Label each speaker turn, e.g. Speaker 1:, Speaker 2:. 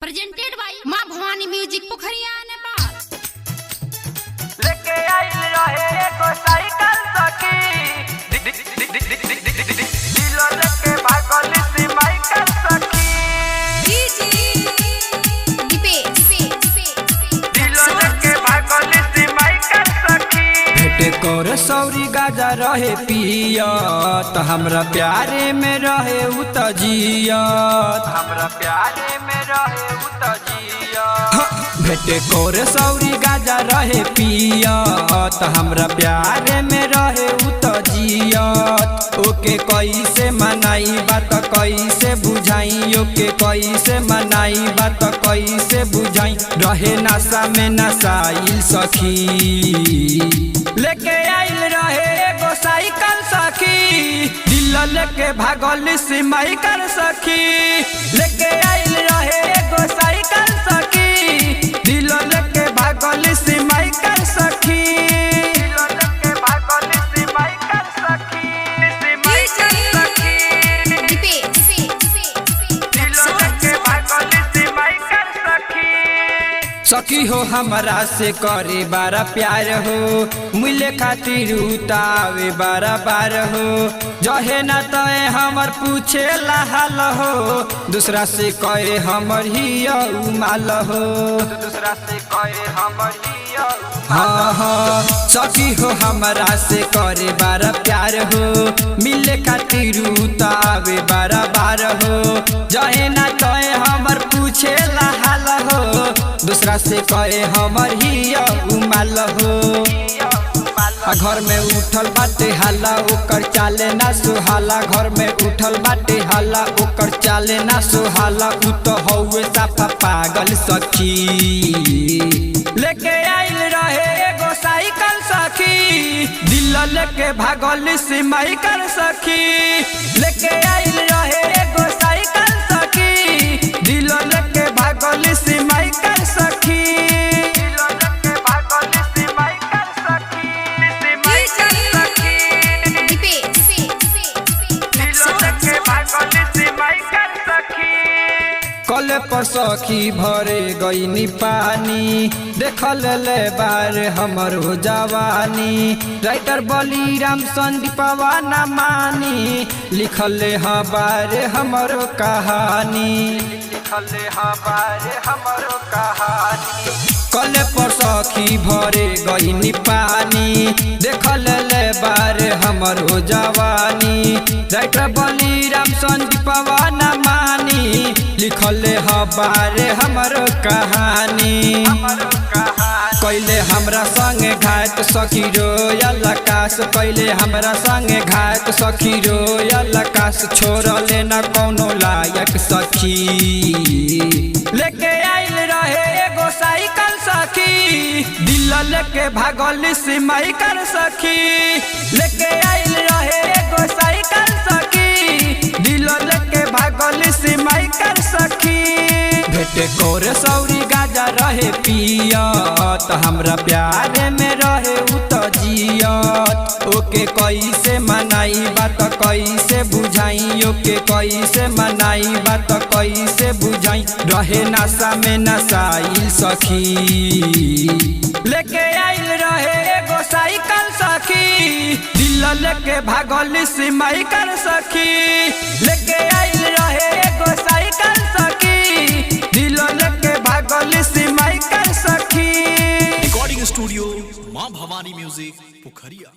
Speaker 1: Presented by मां Bhavani music पोखरिया नेपाल।
Speaker 2: लेके आइल रहे एगो साइकिल सखी दिलो लेके भागल सी माइकल सखी दिलो लेके भागल सी माइकल सखी।
Speaker 3: भेटे कर सौरी गाजा रहे पियत हमरा प्यारे में रहे उ त जियत
Speaker 2: हमरा प्यारे में रहे उ त जियत।
Speaker 3: भेटे कर सौरी गाजा रहे पियत हमरा प्यारे में रहे उ त जियत। ओके कैसे मनाई बात कैसे बुझाई ओके कैसे मनाई बात कैसे बुझाई रहे नशा में नशाइल सखी। लेके आइल रहे एगो साइकिल सखी दिल लेके भागल सी माइकल सखी। लेके आइल रहे एगो साइकिल सखी दिल लेके भागल सी माइकल सखी
Speaker 2: दिलो लेके भागल सी माइकल सखी सी माइकल सखी दिलो लेके भागल सी माइकल सखी।
Speaker 3: सखी हो हमरा से करे बारा प्यार हो मिले खातिर उतावे बारा बार हो जहे न तय हमर पूछे हाल हो दूसरा से कहे हमर ही माल हो
Speaker 2: दूसरा से कहे हमर हिया
Speaker 3: हाँ हाँ सखी हो हमरा से करे बारा प्यार हो मिले खातिर उतावे बारा बार हो जहे न तय हमर पूछे हाल हो दूसरा से कहे हमर ही उमाल हो। घर में उठल बाटे हाला ओकर चाले ना सुहाला घर में उठल बाटे हाला ओकर चाले ना सुहाला उ तो हौवे साफा पागल सखी। लेके आइल रहे एगो साइकिल सखी दिल लेके भागल सी माइकल सखी। लेके आइल रहे एगो साइकिल सखी दिल लेके भागल सी माइकल सखी
Speaker 2: दिलो लेके भागल सी माइकल सखी सी माइकल सखी दिलो लेके भागल सी माइकल सखी।
Speaker 3: कल पर सखी भरे गईनी पानी देखल ले बार हमर हो जवानी राइटर बलिराम संदीपवा न मानी लिखल हाँ बारे हमर कहानी
Speaker 2: लिखल हमारे हमरो कहानी।
Speaker 3: कल पर सखी भरे गईनी पानी देखल ले बार हमर हो जवानी राइटर बलिराम संदीपवा न मानी लिखल बारे हमर कहानी।
Speaker 2: हमरो कहानी
Speaker 3: कैले हमरा संगे घाट सखी रोयल आकाश कैले हमरा संगे घाट सखी रोयल आकाश छोड़ले न कौनो लायक सखी। लेके आइल रहे एगो साइकिल सखी दिल लेके भागल सी माइकल सखी। लेके आइल रहे एगो साइकिल सखी दिल लेके भागल सी माइकल सखी। भेटे कोर सौरी गाजा रहे पियत हमरा प्यारे में रहे उ त जियत। ओके कैसे मनाई बात कैसे बुझाई ओके कैसे मनाई बात कैसे बुझाई रहे नशा में नशाइल सखी। लेके आइल रहे एगो साइकिल सखी दिल लेके भागल सी माइकल सखी। लेके आइल रहे एगो साइकिल सखी दिल लेके भागल सी माइकल सखी।
Speaker 4: रिकॉर्डिंग स्टूडियो मां भवानी म्यूजिक पोखरिया।